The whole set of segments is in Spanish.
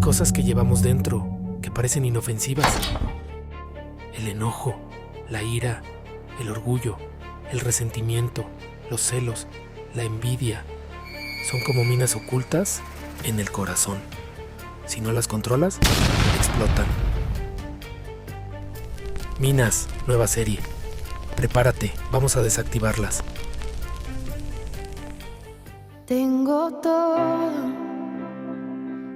cosas que llevamos dentro, que parecen inofensivas. El enojo, la ira, el orgullo, el resentimiento, los celos, la envidia. Son como minas ocultas en el corazón. Si no las controlas, explotan. Minas, nueva serie. Prepárate, vamos a desactivarlas. Tengo todo,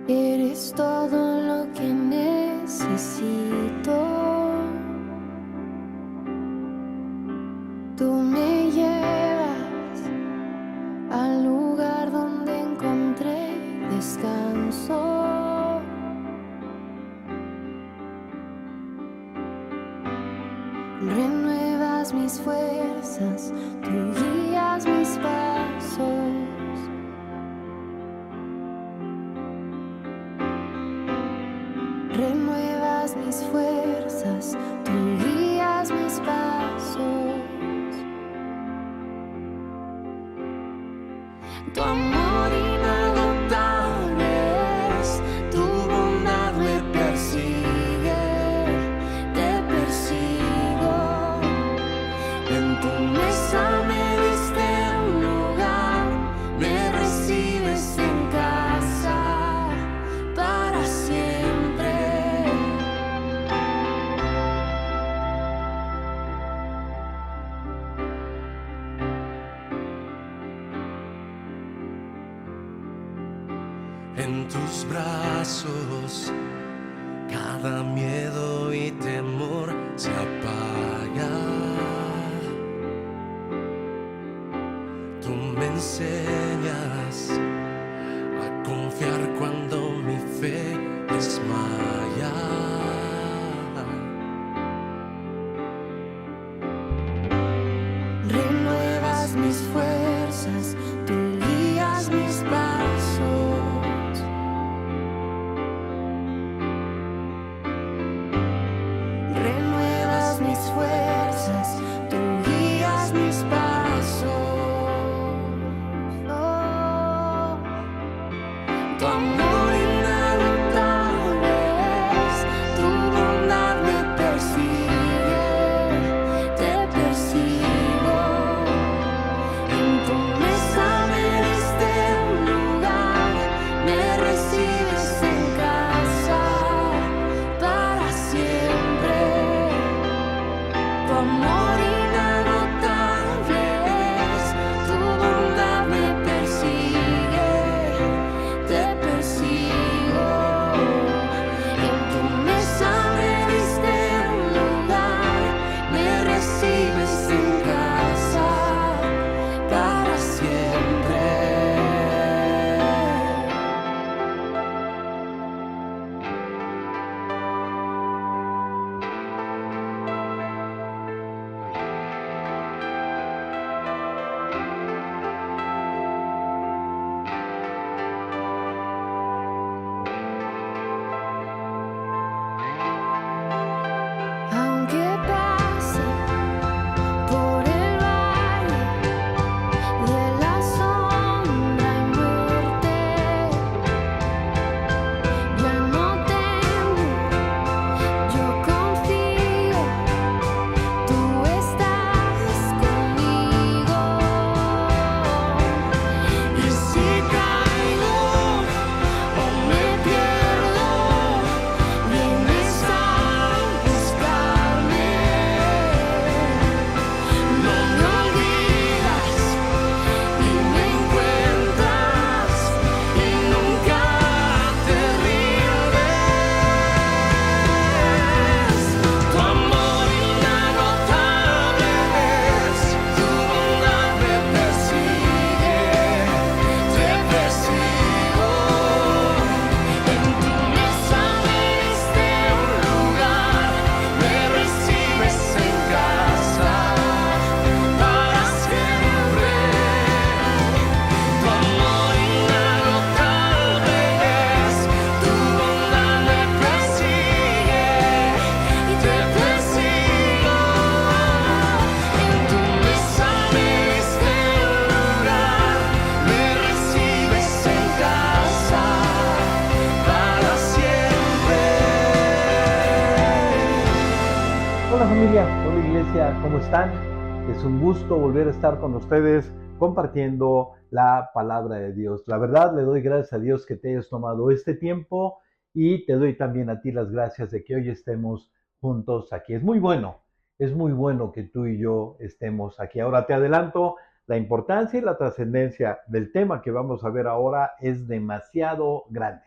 eres todo lo que necesito. Tú me llevas al lugar donde encontré descanso. Renuevas mis fuerzas, tú guías mis pasos. Renuevas mis fuerzas, tú guías mis pasos. Tu amor inagotable es, tu bondad me persigue, te persigo. En tu mesa me diste un lugar, me recibes en casa para siempre. En tus brazos cada miedo y temor se apaga. Tú me enseñas a confiar cuando mi fe desmaya. Renuevas mis fuerzas, tú guías mis pasos. Renuevas mis fuerzas, tú guías mis pasos. Oh, tu amor inagotable es, tu bondad me persigue, te persigo. En tu mesa me diste un lugar, me recibes en casa para siempre. Tu amor inagotable es, tu bondad me persigue, te persigo. En tu mesa me diste un lugar, me recibes en casa para siempre. familia, hola iglesia, ¿cómo están? Es un gusto volver a estar con ustedes compartiendo la palabra de Dios. La verdad, le doy gracias a Dios que te hayas tomado este tiempo y te doy también a ti las gracias de que hoy estemos juntos aquí. Es muy bueno que tú y yo estemos aquí. Ahora te adelanto, la importancia y la trascendencia del tema que vamos a ver ahora es demasiado grande.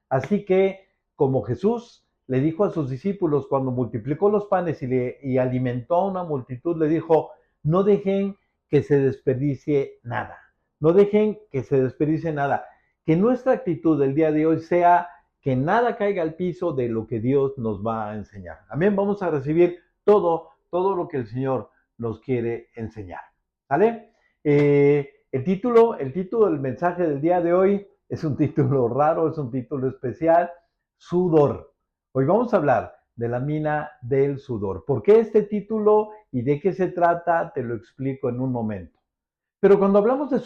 Así que, como Jesús le dijo a sus discípulos cuando multiplicó los panes y alimentó a una multitud, le dijo, no dejen que se desperdicie nada, no dejen que se desperdicie nada. Que nuestra actitud del día de hoy sea que nada caiga al piso de lo que Dios nos va a enseñar. Amén, vamos a recibir todo lo que el Señor nos quiere enseñar. ¿Vale? El título del mensaje del día de hoy es un título raro, es un título especial, sudor. Hoy vamos a hablar de la mina del sudor. ¿Por qué este título y de qué se trata? Te lo explico en un momento. Pero cuando hablamos de el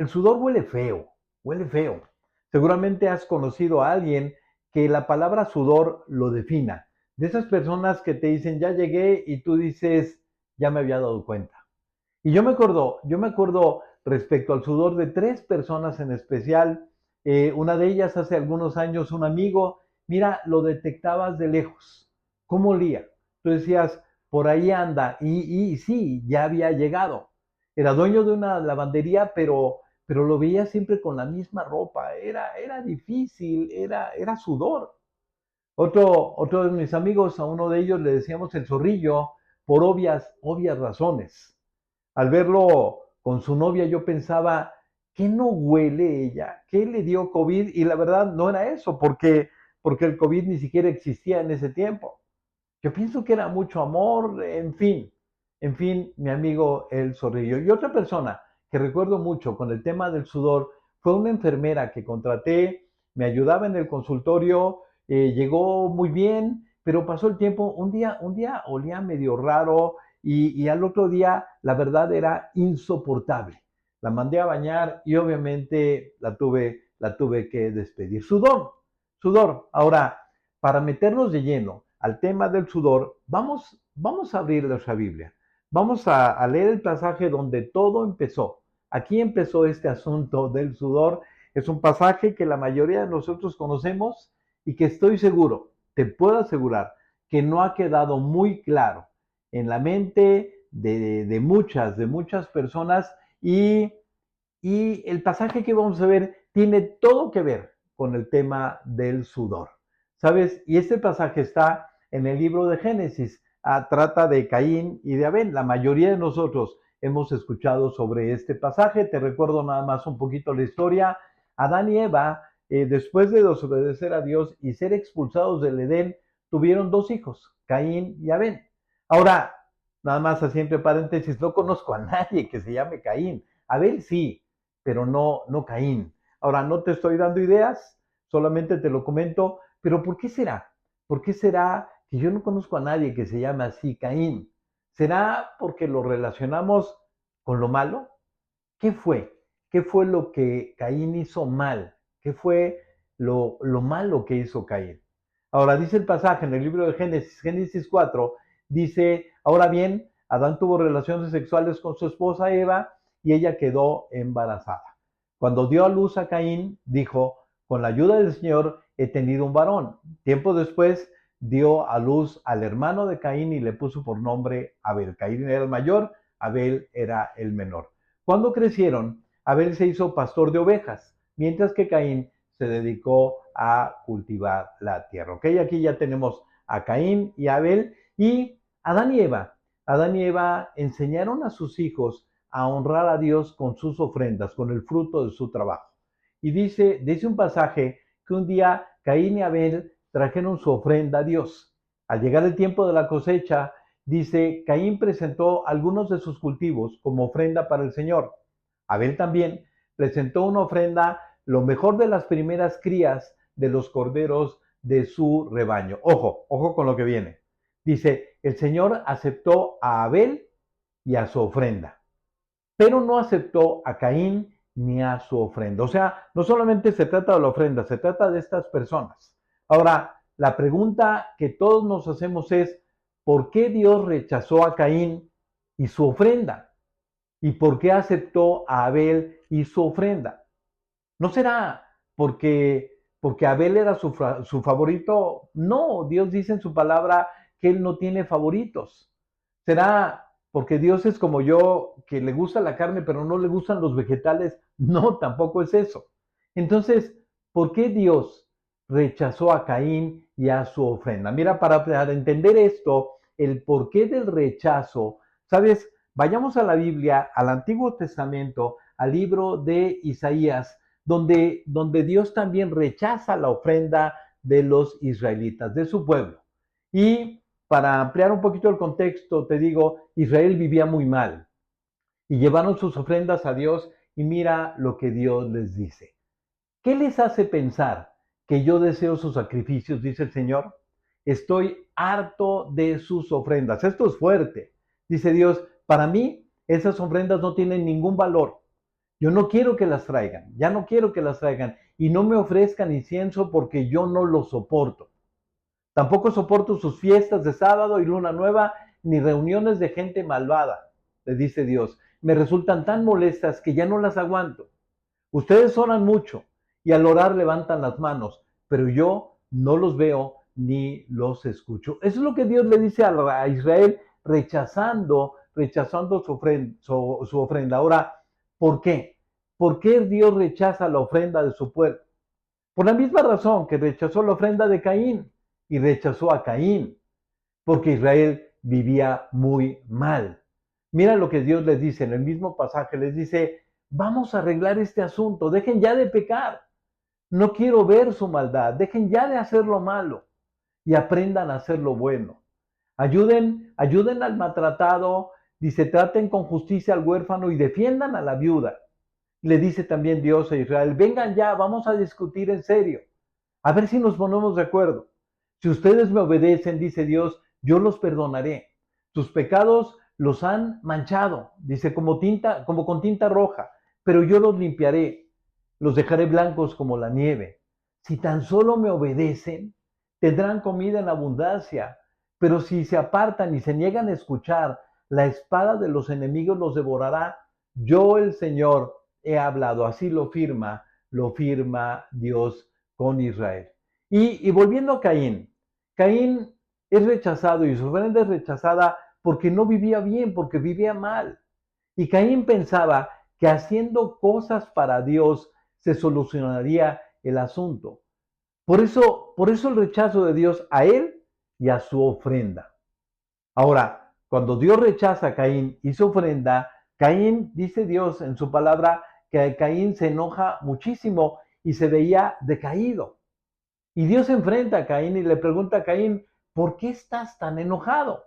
sudor huele feo, huele feo. Seguramente has conocido a alguien que la palabra sudor lo defina. De esas personas que te dicen, ya llegué, y tú dices, ya me había dado cuenta. Y yo me acuerdo respecto al sudor de tres personas en especial. Una de ellas hace algunos años, un amigo, mira, lo detectabas de lejos. ¿Cómo olía? Tú decías, por ahí anda. Y sí, ya había llegado. Era dueño de una lavandería, pero lo veía siempre con la misma ropa. Era difícil, era sudor. Otro de mis amigos, a uno de ellos le decíamos el zorrillo por obvias razones. Al verlo con su novia, yo pensaba, ¿qué no huele ella? ¿Qué le dio COVID? Y la verdad no era eso, porque el COVID ni siquiera existía en ese tiempo. Yo pienso que era mucho amor, en fin, mi amigo el zorrillo. Y otra persona que recuerdo mucho con el tema del sudor fue una enfermera que contraté, me ayudaba en el consultorio, llegó muy bien, pero pasó el tiempo, un día olía medio raro y al otro día la verdad era insoportable. La mandé a bañar y obviamente la tuve que despedir. Sudor. Ahora, para meternos de lleno al tema del sudor, vamos a abrir nuestra Biblia. Vamos a leer el pasaje donde todo empezó. Aquí empezó este asunto del sudor. Es un pasaje que la mayoría de nosotros conocemos y que estoy seguro, te puedo asegurar, que no ha quedado muy claro en la mente de muchas personas y el pasaje que vamos a ver tiene todo que ver con el tema del sudor. ¿Sabes? Y este pasaje está en el libro de Génesis. Trata de Caín y de Abel. La mayoría de nosotros hemos escuchado sobre este pasaje. Te recuerdo nada más un poquito la historia. Adán y Eva, después de desobedecer a Dios y ser expulsados del Edén, tuvieron dos hijos, Caín y Abel. Ahora, nada más así entre paréntesis, no conozco a nadie que se llame Caín. Abel sí, pero no Caín. Ahora, no te estoy dando ideas, solamente te lo comento, pero ¿por qué será? ¿Por qué será que yo no conozco a nadie que se llame así Caín? ¿Será porque lo relacionamos con lo malo? ¿Qué fue? ¿Qué fue lo que Caín hizo mal? ¿Qué fue lo malo que hizo Caín? Ahora dice el pasaje en el libro de Génesis 4, dice, ahora bien, Adán tuvo relaciones sexuales con su esposa Eva y ella quedó embarazada. Cuando dio a luz a Caín, dijo, con la ayuda del Señor he tenido un varón. Tiempo después dio a luz al hermano de Caín y le puso por nombre Abel. Caín era el mayor, Abel era el menor. Cuando crecieron, Abel se hizo pastor de ovejas, mientras que Caín se dedicó a cultivar la tierra. Ok, aquí ya tenemos a Caín y a Abel y Adán y Eva. Adán y Eva enseñaron a sus hijos a honrar a Dios con sus ofrendas, con el fruto de su trabajo. Y dice un pasaje que un día Caín y Abel trajeron su ofrenda a Dios. Al llegar el tiempo de la cosecha, dice, Caín presentó algunos de sus cultivos como ofrenda para el Señor. Abel también presentó una ofrenda, lo mejor de las primeras crías de los corderos de su rebaño. Ojo con lo que viene. Dice, el Señor aceptó a Abel y a su ofrenda, pero no aceptó a Caín ni a su ofrenda. O sea, no solamente se trata de la ofrenda, se trata de estas personas. Ahora, la pregunta que todos nos hacemos es, ¿por qué Dios rechazó a Caín y su ofrenda? ¿Y por qué aceptó a Abel y su ofrenda? ¿No será porque Abel era su favorito? No, Dios dice en su palabra que Él no tiene favoritos. ¿Será porque Dios es como yo, que le gusta la carne pero no le gustan los vegetales? No, tampoco es eso. Entonces, ¿por qué Dios rechazó a Caín y a su ofrenda? Mira, para entender esto, el porqué del rechazo, ¿sabes? Vayamos a la Biblia, al Antiguo Testamento, al libro de Isaías, donde Dios también rechaza la ofrenda de los israelitas, de su pueblo. Y para ampliar un poquito el contexto, te digo, Israel vivía muy mal y llevaron sus ofrendas a Dios y mira lo que Dios les dice. ¿Qué les hace pensar que yo deseo sus sacrificios? Dice el Señor. Estoy harto de sus ofrendas. Esto es fuerte. Dice Dios, para mí esas ofrendas no tienen ningún valor. Yo no quiero que las traigan, ya no quiero que las traigan y no me ofrezcan incienso porque yo no lo soporto. Tampoco soporto sus fiestas de sábado y luna nueva ni reuniones de gente malvada, le dice Dios. Me resultan tan molestas que ya no las aguanto. Ustedes oran mucho y al orar levantan las manos, pero yo no los veo ni los escucho. Eso es lo que Dios le dice a Israel rechazando su ofrenda. Ahora, ¿por qué? ¿Por qué Dios rechaza la ofrenda de su pueblo? Por la misma razón que rechazó la ofrenda de Caín y rechazó a Caín, porque Israel vivía muy mal. Mira lo que Dios les dice en el mismo pasaje, les dice, vamos a arreglar este asunto, dejen ya de pecar, no quiero ver su maldad, dejen ya de hacer lo malo y aprendan a hacer lo bueno. Ayuden al maltratado, dice, traten con justicia al huérfano y defiendan a la viuda. Le dice también Dios a Israel, vengan ya, vamos a discutir en serio, a ver si nos ponemos de acuerdo. Si ustedes me obedecen, dice Dios, yo los perdonaré. Sus pecados los han manchado, dice, como con tinta roja, pero yo los limpiaré, los dejaré blancos como la nieve. Si tan solo me obedecen, tendrán comida en abundancia, pero si se apartan y se niegan a escuchar, la espada de los enemigos los devorará. Yo, el Señor, he hablado, así lo firma Dios con Israel. Y volviendo a Caín, Caín es rechazado y su ofrenda es rechazada porque no vivía bien, porque vivía mal. Y Caín pensaba que haciendo cosas para Dios se solucionaría el asunto. Por eso el rechazo de Dios a él y a su ofrenda. Ahora, cuando Dios rechaza a Caín y su ofrenda, Caín, dice Dios en su palabra, que Caín se enoja muchísimo y se veía decaído. Y Dios se enfrenta a Caín y le pregunta a Caín, ¿por qué estás tan enojado?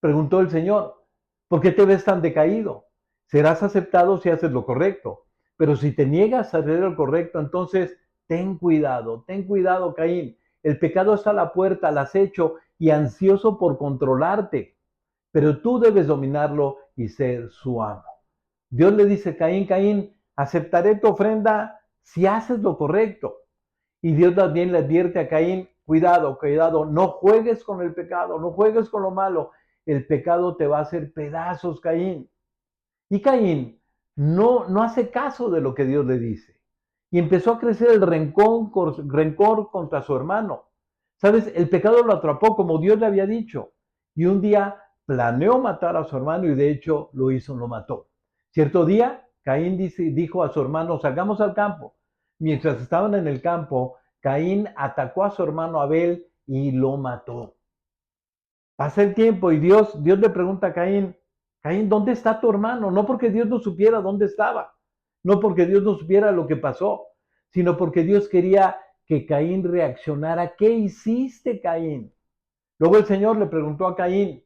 Preguntó el Señor, ¿por qué te ves tan decaído? Serás aceptado si haces lo correcto, pero si te niegas a hacer lo correcto, entonces ten cuidado, Caín. El pecado está a la puerta, al acecho y ansioso por controlarte, pero tú debes dominarlo y ser su amo. Dios le dice a Caín, Caín, aceptaré tu ofrenda si haces lo correcto. Y Dios también le advierte a Caín, cuidado, no juegues con el pecado, no juegues con lo malo. El pecado te va a hacer pedazos, Caín. Y Caín no hace caso de lo que Dios le dice. Y empezó a crecer el rencor contra su hermano. ¿Sabes? El pecado lo atrapó como Dios le había dicho. Y un día planeó matar a su hermano y de hecho lo hizo, lo mató. Cierto día, Caín dijo a su hermano, salgamos al campo. Mientras estaban en el campo, Caín atacó a su hermano Abel y lo mató. Pasa el tiempo y Dios le pregunta a Caín, Caín, ¿dónde está tu hermano? No porque Dios no supiera dónde estaba, no porque Dios no supiera lo que pasó, sino porque Dios quería que Caín reaccionara. ¿Qué hiciste, Caín? Luego el Señor le preguntó a Caín,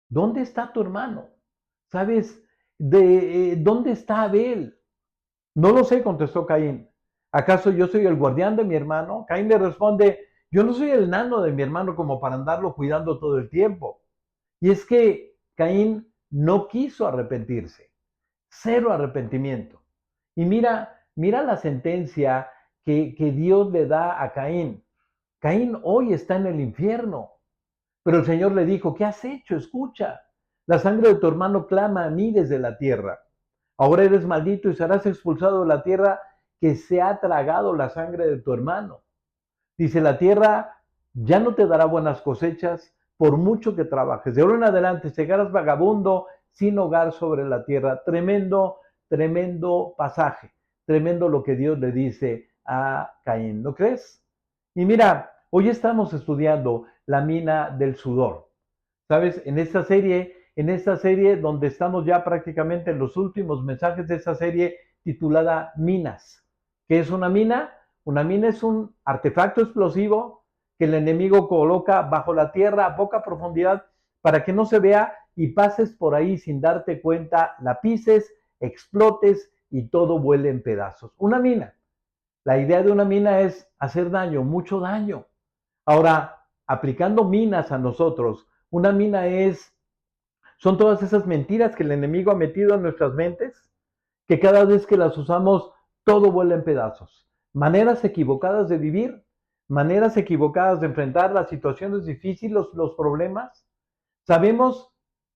¿dónde está tu hermano? ¿Sabes dónde está Abel? No lo sé, contestó Caín. ¿Acaso yo soy el guardián de mi hermano? Caín le responde, yo no soy el nano de mi hermano como para andarlo cuidando todo el tiempo. Y es que Caín no quiso arrepentirse. Cero arrepentimiento. Y mira la sentencia que Dios le da a Caín. Caín hoy está en el infierno. Pero el Señor le dijo, ¿qué has hecho? Escucha, la sangre de tu hermano clama a mí desde la tierra. Ahora eres maldito y serás expulsado de la tierra que se ha tragado la sangre de tu hermano. Dice, la tierra ya no te dará buenas cosechas por mucho que trabajes. De ahora en adelante llegarás vagabundo sin hogar sobre la tierra. Tremendo, tremendo pasaje. Tremendo lo que Dios le dice a Caín. ¿No crees? Y mira, hoy estamos estudiando la mina del sudor. ¿Sabes? En esta serie donde estamos ya prácticamente en los últimos mensajes de esa serie titulada Minas. ¿Qué es una mina? Una mina es un artefacto explosivo que el enemigo coloca bajo la tierra a poca profundidad para que no se vea y pases por ahí sin darte cuenta, la pises, explotes y todo vuele en pedazos. Una mina. La idea de una mina es hacer daño, mucho daño. Ahora, aplicando minas a nosotros, una mina son todas esas mentiras que el enemigo ha metido en nuestras mentes, que cada vez que las usamos, todo vuela en pedazos. Maneras equivocadas de vivir, maneras equivocadas de enfrentar las situaciones difíciles, los problemas. Sabemos,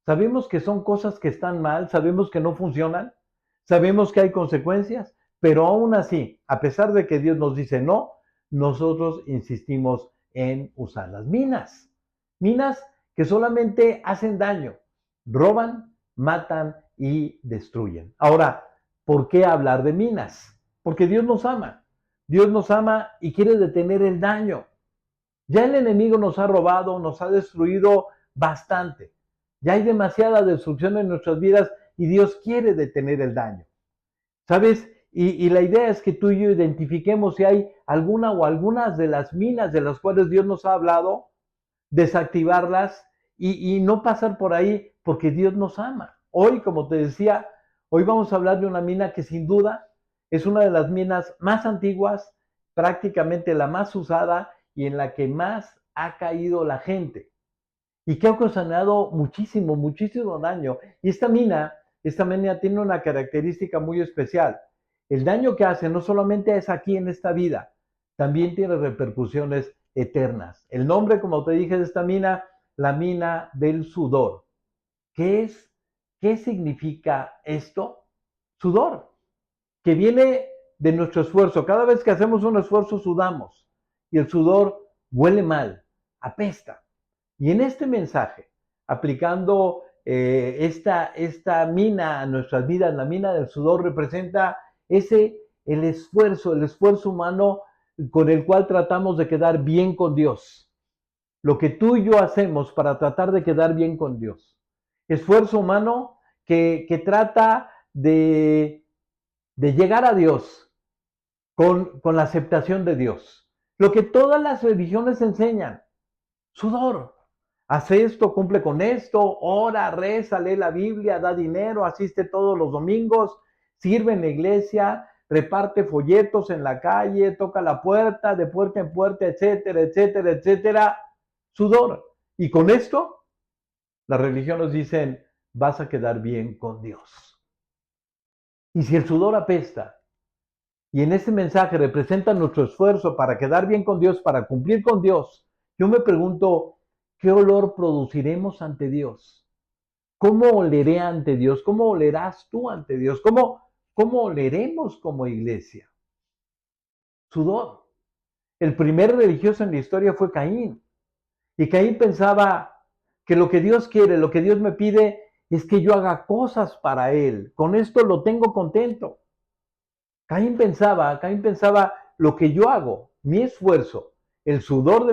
sabemos que son cosas que están mal, sabemos que no funcionan, sabemos que hay consecuencias, pero aún así, a pesar de que Dios nos dice no, nosotros insistimos en usar las minas. Minas que solamente hacen daño, roban, matan y destruyen. Ahora, ¿por qué hablar de minas? Porque Dios nos ama. Dios nos ama y quiere detener el daño. Ya el enemigo nos ha robado, nos ha destruido bastante. Ya hay demasiada destrucción en nuestras vidas y Dios quiere detener el daño. ¿Sabes? Y la idea es que tú y yo identifiquemos si hay alguna o algunas de las minas de las cuales Dios nos ha hablado, desactivarlas y no pasar por ahí porque Dios nos ama. Hoy, como te decía, hoy vamos a hablar de una mina que sin duda es una de las minas más antiguas, prácticamente la más usada y en la que más ha caído la gente y que ha ocasionado muchísimo, muchísimo daño. Y esta mina tiene una característica muy especial. El daño que hace no solamente es aquí en esta vida, también tiene repercusiones eternas. El nombre, como te dije, de esta mina, la mina del sudor. ¿Qué es? ¿Qué significa esto? Sudor, que viene de nuestro esfuerzo. Cada vez que hacemos un esfuerzo sudamos y el sudor huele mal, apesta. Y en este mensaje, aplicando esta mina a nuestras vidas, la mina del sudor representa el esfuerzo humano con el cual tratamos de quedar bien con Dios. Lo que tú y yo hacemos para tratar de quedar bien con Dios. Esfuerzo humano que trata de llegar a Dios con la aceptación de Dios. Lo que todas las religiones enseñan, sudor. Haz esto, cumple con esto, ora, reza, lee la Biblia, da dinero, asiste todos los domingos, sirve en la iglesia, reparte folletos en la calle, toca la puerta, de puerta en puerta, etcétera, etcétera, etcétera. Sudor. Y con esto, las religiones dicen, vas a quedar bien con Dios. Y si el sudor apesta, y en este mensaje representa nuestro esfuerzo para quedar bien con Dios, para cumplir con Dios, yo me pregunto, ¿qué olor produciremos ante Dios? ¿Cómo oleré ante Dios? ¿Cómo olerás tú ante Dios? ¿Cómo oleremos como iglesia? Sudor. El primer religioso en la historia fue Caín. Y Caín pensaba que lo que Dios quiere, lo que Dios me pide, es que yo haga cosas para Él. Con esto lo tengo contento. Caín pensaba, lo que yo hago, mi esfuerzo, el sudor de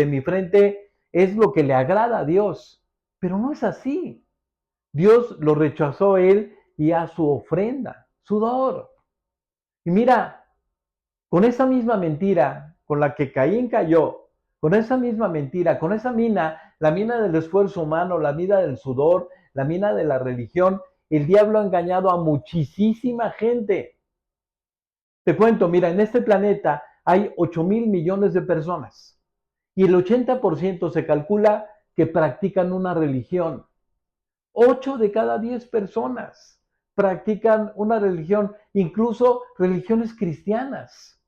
mi frente, es lo que le agrada a Dios. Pero no es así. Dios lo rechazó a él y a su ofrenda, sudor. Y mira, con esa misma mentira con la que Caín cayó, con esa misma mentira, con esa mina, la mina del esfuerzo humano, la mina del sudor, la mina de la religión, el diablo ha engañado a muchísima gente. Te cuento, mira, en este planeta hay 8,000 millones de personas y el 80% se calcula que practican una religión. 8 de cada 10 personas practican una religión, incluso religiones cristianas.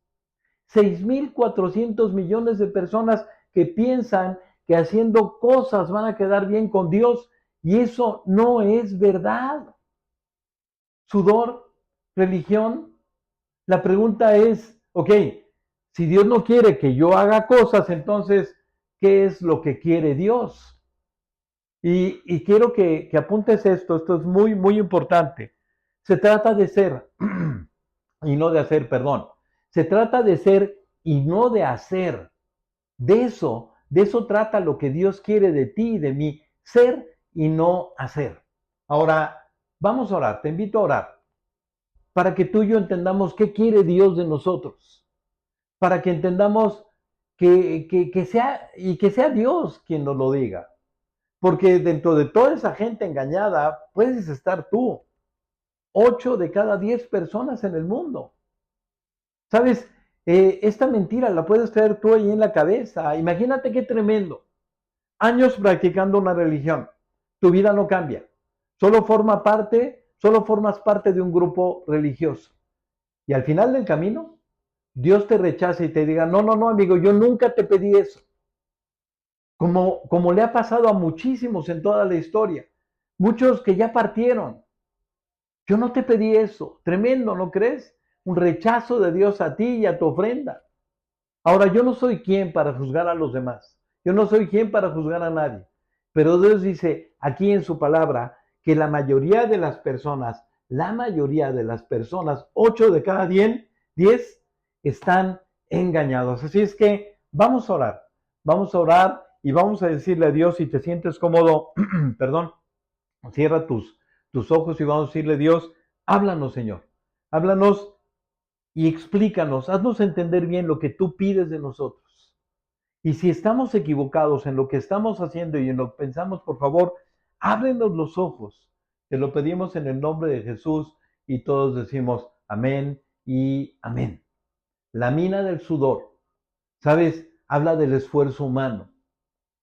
6,400 millones de personas que piensan que haciendo cosas van a quedar bien con Dios y eso no es verdad. Sudor, religión. La pregunta es, ok, si Dios no quiere que yo haga cosas, entonces, ¿qué es lo que quiere Dios? Y quiero que apuntes esto es muy, muy importante. Se trata de ser y no de hacer, perdón. Se trata de ser y no de hacer. De eso trata lo que Dios quiere de ti y de mí, ser y no hacer. Ahora, vamos a orar, te invito a orar, para que tú y yo entendamos qué quiere Dios de nosotros, para que entendamos que sea Dios quien nos lo diga. Porque dentro de toda esa gente engañada, puedes estar tú. 8 de cada 10 personas en el mundo. ¿Sabes? Esta mentira la puedes traer tú ahí en la cabeza. Imagínate qué tremendo. Años practicando una religión. Tu vida no cambia. Solo formas parte de un grupo religioso. Y al final del camino, Dios te rechaza y te diga, no, no, no, amigo, yo nunca te pedí eso. Como le ha pasado a muchísimos en toda la historia. Muchos que ya partieron. Yo no te pedí eso. Tremendo, ¿no crees? Un rechazo de Dios a ti y a tu ofrenda. Ahora, yo no soy quien para juzgar a los demás. Yo no soy quien para juzgar a nadie. Pero Dios dice aquí en su palabra que la mayoría de las personas, 8 de cada 10 están engañados. Así es que vamos a orar y vamos a decirle a Dios, si te sientes cómodo, perdón, cierra tus ojos y vamos a decirle, Dios, háblanos, Señor, háblanos y explícanos, haznos entender bien lo que tú pides de nosotros. Y si estamos equivocados en lo que estamos haciendo y en lo que pensamos, por favor, ábrenos los ojos. Te lo pedimos en el nombre de Jesús y todos decimos amén y amén. La mina del sudor, ¿sabes? Habla del esfuerzo humano.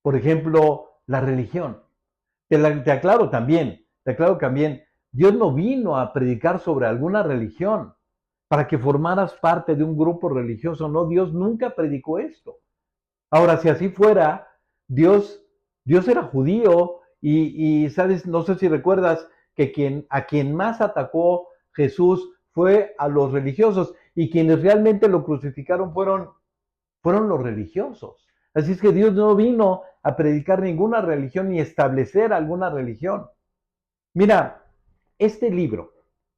Por ejemplo, la religión. Te aclaro también, Dios no vino a predicar sobre alguna religión para que formaras parte de un grupo religioso. No, Dios nunca predicó esto. Ahora, si así fuera, Dios era judío y, sabes, no sé si recuerdas que a quien más atacó Jesús fue a los religiosos y quienes realmente lo crucificaron fueron los religiosos. Así es que Dios no vino a predicar ninguna religión ni establecer alguna religión. Mira, este libro,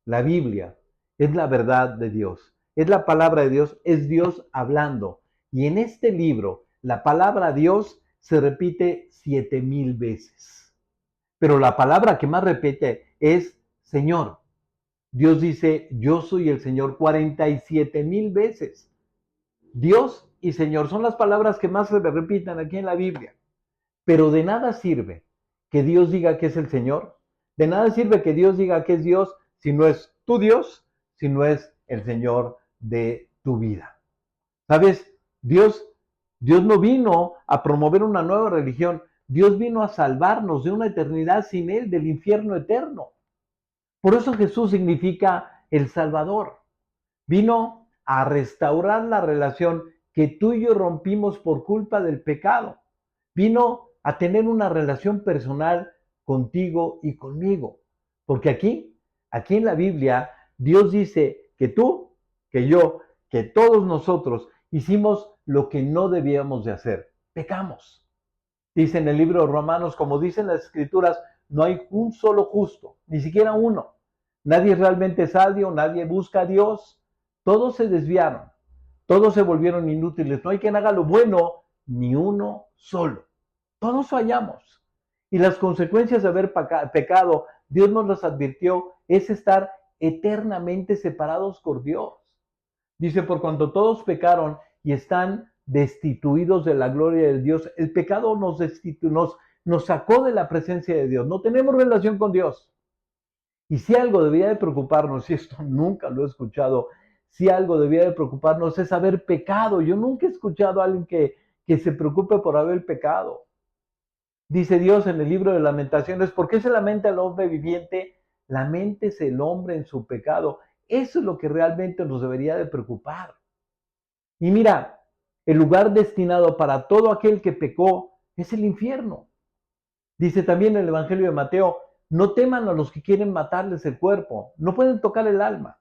la Biblia, es la verdad de Dios, es la palabra de Dios, es Dios hablando. Y en este libro, la palabra Dios se repite 7,000 veces. Pero la palabra que más repite es Señor. Dios dice, yo soy el Señor 47,000 veces. Dios y Señor son las palabras que más se repiten aquí en la Biblia. Pero de nada sirve que Dios diga que es el Señor. De nada sirve que Dios diga que es Dios si no es tu Dios, si no es el Señor de tu vida. ¿Sabes? Dios no vino a promover una nueva religión. Dios vino a salvarnos de una eternidad sin Él, del infierno eterno. Por eso Jesús significa el Salvador. Vino a restaurar la relación que tú y yo rompimos por culpa del pecado. Vino a tener una relación personal contigo y conmigo. Porque aquí en la Biblia, Dios dice que tú, que yo, que todos nosotros hicimos lo que no debíamos de hacer. Pecamos. Dice en el libro de Romanos, como dicen las Escrituras, no hay un solo justo, ni siquiera uno. Nadie es realmente sabio, nadie busca a Dios. Todos se desviaron, todos se volvieron inútiles. No hay quien haga lo bueno, ni uno solo. Todos fallamos. Y las consecuencias de haber pecado, Dios nos las advirtió, es estar eternamente separados por Dios. Dice, por cuanto todos pecaron y están destituidos de la gloria de Dios, el pecado nos sacó de la presencia de Dios. No tenemos relación con Dios. Y si algo debía de preocuparnos, y esto nunca lo he escuchado, si algo debía de preocuparnos es haber pecado. Yo nunca he escuchado a alguien que se preocupe por haber pecado. Dice Dios en el libro de Lamentaciones, ¿por qué se lamenta el hombre viviente? Laméntese el hombre en su pecado. Eso es lo que realmente nos debería de preocupar. Y mira, el lugar destinado para todo aquel que pecó es el infierno. Dice también en el Evangelio de Mateo, no teman a los que quieren matarles el cuerpo, no pueden tocar el alma.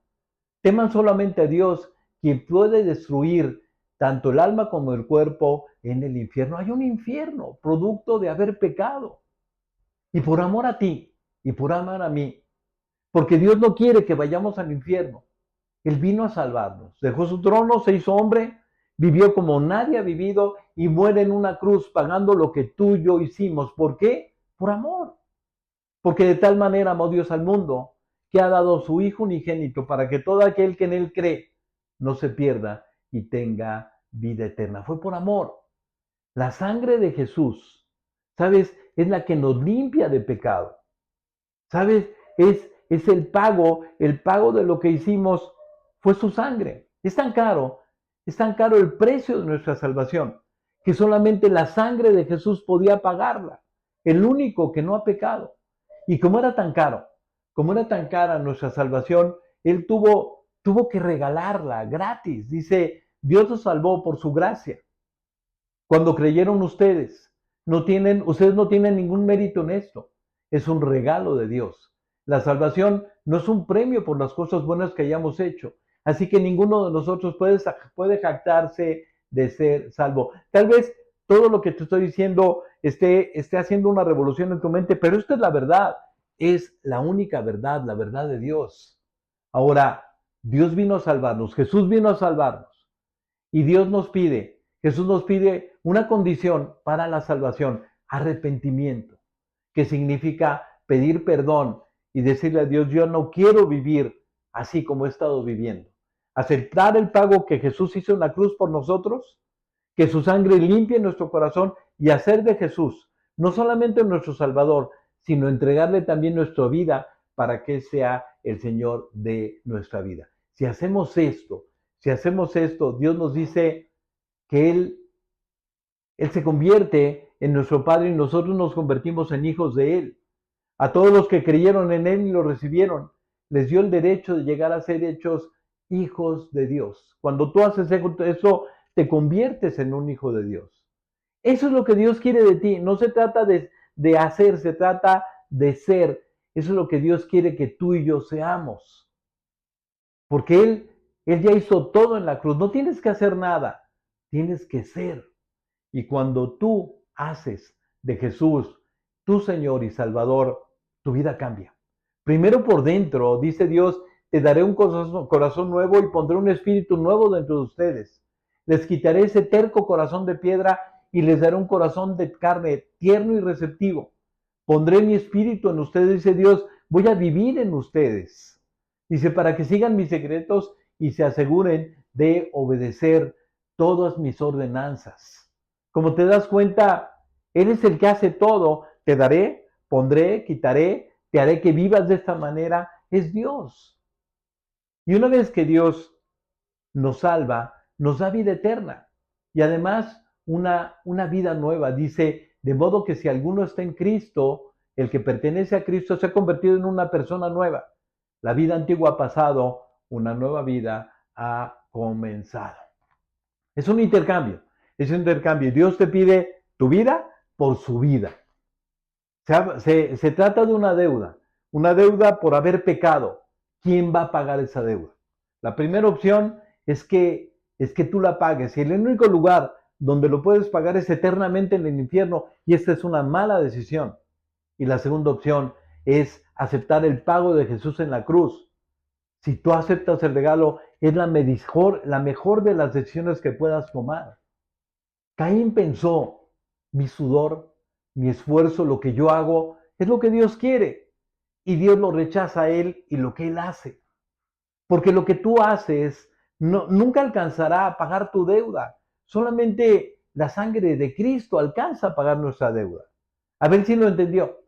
Teman solamente a Dios, quien puede destruir tanto el alma como el cuerpo en el infierno. Hay un infierno, producto de haber pecado. Y por amor a ti, y por amor a mí, porque Dios no quiere que vayamos al infierno. Él vino a salvarnos, dejó su trono, se hizo hombre, vivió como nadie ha vivido y muere en una cruz pagando lo que tú y yo hicimos. ¿Por qué? Por amor. Porque de tal manera amó Dios al mundo que ha dado a su Hijo unigénito para que todo aquel que en Él cree no se pierda y tenga vida eterna. Fue por amor. La sangre de Jesús, ¿sabes? Es la que nos limpia de pecado. ¿Sabes? Es el pago de lo que hicimos fue su sangre. Es tan caro el precio de nuestra salvación, que solamente la sangre de Jesús podía pagarla, el único que no ha pecado. Y como era tan cara nuestra salvación, Él tuvo que regalarla gratis. Dice, Dios nos salvó por su gracia. Cuando creyeron ustedes no tienen ningún mérito en esto. Es un regalo de Dios. La salvación no es un premio por las cosas buenas que hayamos hecho. Así que ninguno de nosotros puede jactarse de ser salvo. Tal vez todo lo que te estoy diciendo esté haciendo una revolución en tu mente, pero esta es la verdad. Es la única verdad, la verdad de Dios. Ahora, Dios vino a salvarnos, Jesús vino a salvarnos. Y Jesús nos pide una condición para la salvación, arrepentimiento, que significa pedir perdón y decirle a Dios, yo no quiero vivir así como he estado viviendo. Aceptar el pago que Jesús hizo en la cruz por nosotros, que su sangre limpie nuestro corazón y hacer de Jesús no solamente nuestro Salvador, sino entregarle también nuestra vida para que sea el Señor de nuestra vida. Si hacemos esto, Dios nos dice que Él se convierte en nuestro Padre y nosotros nos convertimos en hijos de Él. A todos los que creyeron en Él y lo recibieron, les dio el derecho de llegar a ser hechos hijos de Dios. Cuando tú haces eso, te conviertes en un hijo de Dios. Eso es lo que Dios quiere de ti. No se trata de hacer, se trata de ser. Eso es lo que Dios quiere que tú y yo seamos. Porque Él ya hizo todo en la cruz. No tienes que hacer nada. Tienes que ser. Y cuando tú haces de Jesús tu Señor y Salvador, tu vida cambia. Primero por dentro, dice Dios, te daré un corazón nuevo y pondré un espíritu nuevo dentro de ustedes. Les quitaré ese terco corazón de piedra y les daré un corazón de carne tierno y receptivo. Pondré mi espíritu en ustedes, dice Dios, voy a vivir en ustedes. Dice, para que sigan mis secretos y se aseguren de obedecer todas mis ordenanzas. Como te das cuenta, Él es el que hace todo. Te daré, pondré, quitaré, te haré que vivas de esta manera. Es Dios. Y una vez que Dios nos salva, nos da vida eterna. Y además, una vida nueva. Dice, de modo que si alguno está en Cristo, el que pertenece a Cristo se ha convertido en una persona nueva. La vida antigua ha pasado, una nueva vida ha comenzado. Es un intercambio. Dios te pide tu vida por su vida. Se trata de una deuda por haber pecado. ¿Quién va a pagar esa deuda? La primera opción es que tú la pagues. Y el único lugar donde lo puedes pagar es eternamente en el infierno, y esta es una mala decisión. Y la segunda opción es aceptar el pago de Jesús en la cruz. Si tú aceptas el regalo, es la mejor de las decisiones que puedas tomar. Caín pensó, mi sudor, mi esfuerzo, lo que yo hago, es lo que Dios quiere. Y Dios lo rechaza a él y lo que él hace. Porque lo que tú haces nunca alcanzará a pagar tu deuda. Solamente la sangre de Cristo alcanza a pagar nuestra deuda. A ver si lo entendió.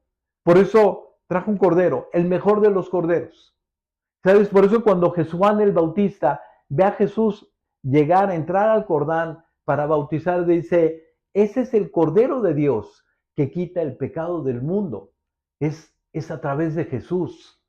Por eso trajo un cordero, el mejor de los corderos. ¿Sabes? Por eso cuando Juan el Bautista ve a Jesús llegar, a entrar al Jordán para bautizar, dice, ese es el Cordero de Dios que quita el pecado del mundo. Es a través de Jesús.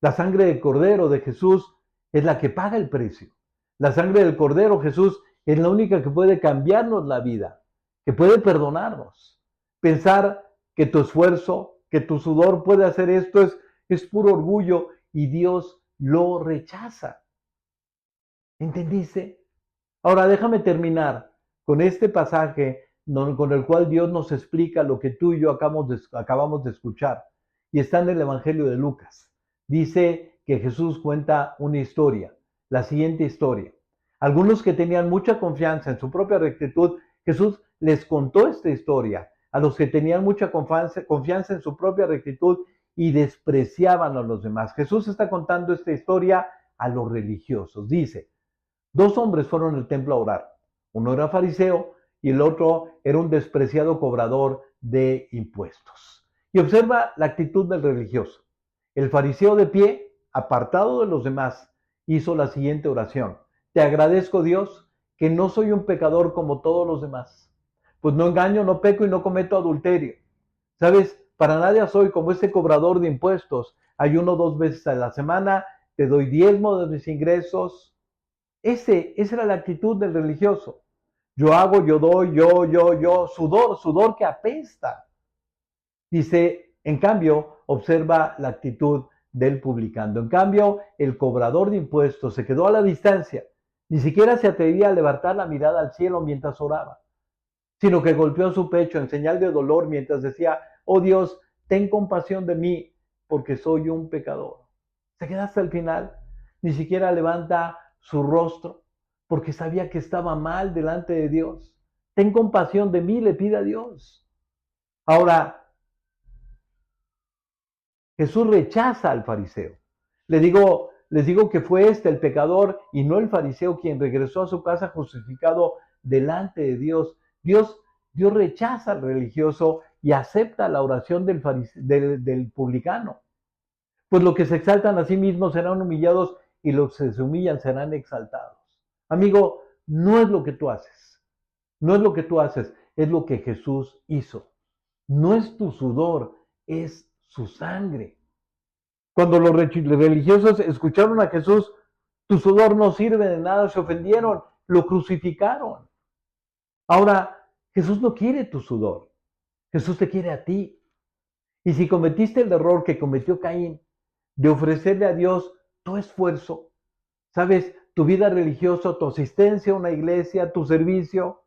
La sangre del Cordero de Jesús es la que paga el precio. La sangre del Cordero, Jesús, es la única que puede cambiarnos la vida, que puede perdonarnos. Pensar que tu esfuerzo, que tu sudor puede hacer esto es puro orgullo y Dios lo rechaza. ¿Entendiste? Ahora déjame terminar con este pasaje con el cual Dios nos explica lo que tú y yo acabamos de escuchar. Y está en el Evangelio de Lucas. Dice que Jesús cuenta una historia, la siguiente historia. Algunos que tenían mucha confianza en su propia rectitud, Jesús les contó esta historia. A los que tenían mucha confianza en su propia rectitud y despreciaban a los demás. Jesús está contando esta historia a los religiosos. Dice, dos hombres fueron al templo a orar. Uno era fariseo y el otro era un despreciado cobrador de impuestos. Y observa la actitud del religioso. El fariseo de pie, apartado de los demás, hizo la siguiente oración. Te agradezco, Dios, que no soy un pecador como todos los demás. Pues no engaño, no peco y no cometo adulterio. ¿Sabes? Para nadie soy como ese cobrador de impuestos. Ayuno 2 veces a la semana, te doy diezmo de mis ingresos. Esa era la actitud del religioso. Yo hago, yo doy, yo, sudor que apesta. Dice, en cambio, observa la actitud del publicano. En cambio, el cobrador de impuestos se quedó a la distancia. Ni siquiera se atrevía a levantar la mirada al cielo mientras oraba, sino que golpeó su pecho en señal de dolor mientras decía, oh Dios, ten compasión de mí, porque soy un pecador. Se queda hasta el final, ni siquiera levanta su rostro, porque sabía que estaba mal delante de Dios. Ten compasión de mí, le pide a Dios. Ahora, Jesús rechaza al fariseo. Les digo que fue el pecador y no el fariseo quien regresó a su casa justificado delante de Dios. Dios rechaza al religioso y acepta la oración del publicano. Pues los que se exaltan a sí mismos serán humillados y los que se humillan serán exaltados. Amigo, no es lo que tú haces. No es lo que tú haces, es lo que Jesús hizo. No es tu sudor, es su sangre. Cuando los religiosos escucharon a Jesús, tu sudor no sirve de nada, se ofendieron, lo crucificaron. Ahora, Jesús no quiere tu sudor, Jesús te quiere a ti. Y si cometiste el error que cometió Caín, de ofrecerle a Dios tu esfuerzo, sabes, tu vida religiosa, tu asistencia a una iglesia, tu servicio,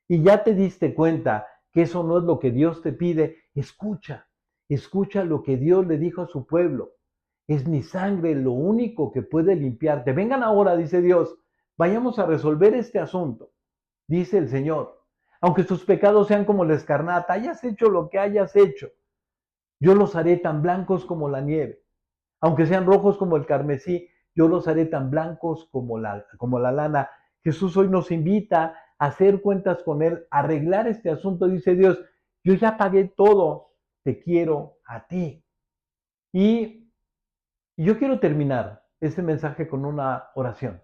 y ya te diste cuenta que eso no es lo que Dios te pide, escucha lo que Dios le dijo a su pueblo. Es mi sangre lo único que puede limpiarte. Vengan ahora, dice Dios, vayamos a resolver este asunto, dice el Señor. Aunque tus pecados sean como la escarlata, hayas hecho lo que hayas hecho, yo los haré tan blancos como la nieve. Aunque sean rojos como el carmesí, yo los haré tan blancos como la lana. Jesús hoy nos invita a hacer cuentas con Él, a arreglar este asunto. Dice Dios, yo ya pagué todo, te quiero a ti. Y yo quiero terminar este mensaje con una oración.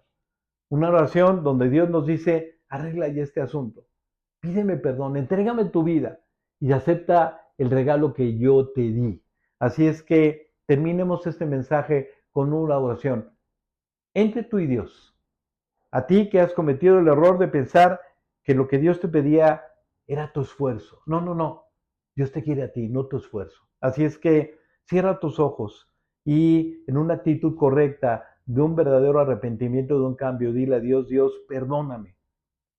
Una oración donde Dios nos dice, arregla ya este asunto. Pídeme perdón, entrégame tu vida y acepta el regalo que yo te di. Así es que terminemos este mensaje con una oración. Entre tú y Dios. A ti que has cometido el error de pensar que lo que Dios te pedía era tu esfuerzo. No, no, no. Dios te quiere a ti, no tu esfuerzo. Así es que cierra tus ojos y en una actitud correcta de un verdadero arrepentimiento, de un cambio, dile a Dios, Dios, perdóname.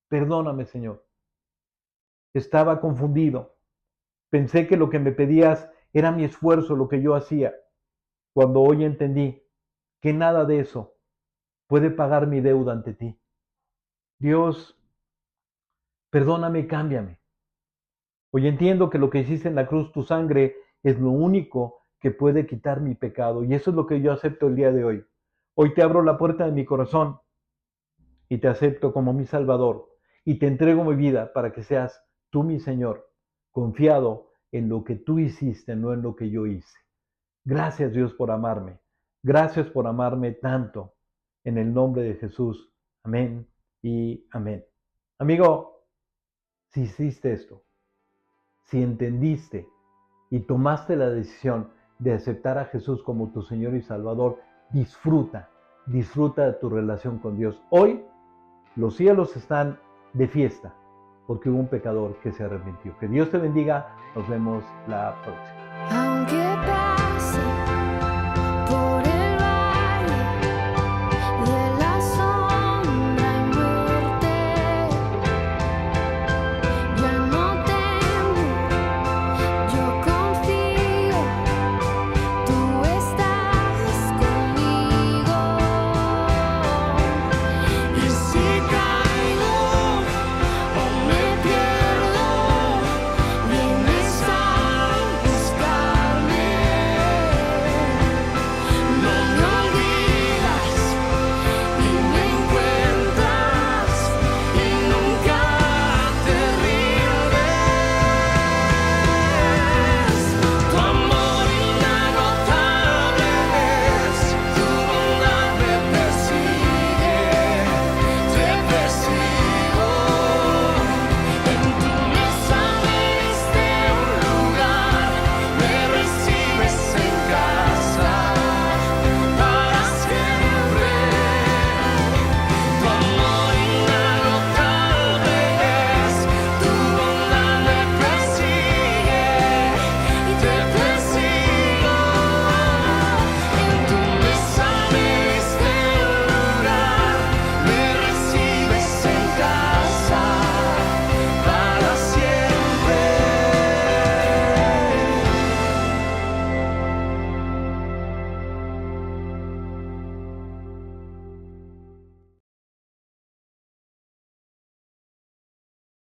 Perdóname, Señor. Estaba confundido. Pensé que lo que me pedías era mi esfuerzo, lo que yo hacía. Cuando hoy entendí que nada de eso puede pagar mi deuda ante ti. Dios, perdóname y cámbiame. Hoy entiendo que lo que hiciste en la cruz, tu sangre, es lo único que puede quitar mi pecado. Y eso es lo que yo acepto el día de hoy. Hoy te abro la puerta de mi corazón y te acepto como mi Salvador. Y te entrego mi vida para que seas tú mi Señor, confiado en lo que tú hiciste, no en lo que yo hice. Gracias, Dios, por amarme. Gracias por amarme tanto. En el nombre de Jesús. Amén y amén. Amigo, si hiciste esto, si entendiste y tomaste la decisión de aceptar a Jesús como tu Señor y Salvador, disfruta de tu relación con Dios. Hoy los cielos están de fiesta porque hubo un pecador que se arrepintió. Que Dios te bendiga. Nos vemos la próxima.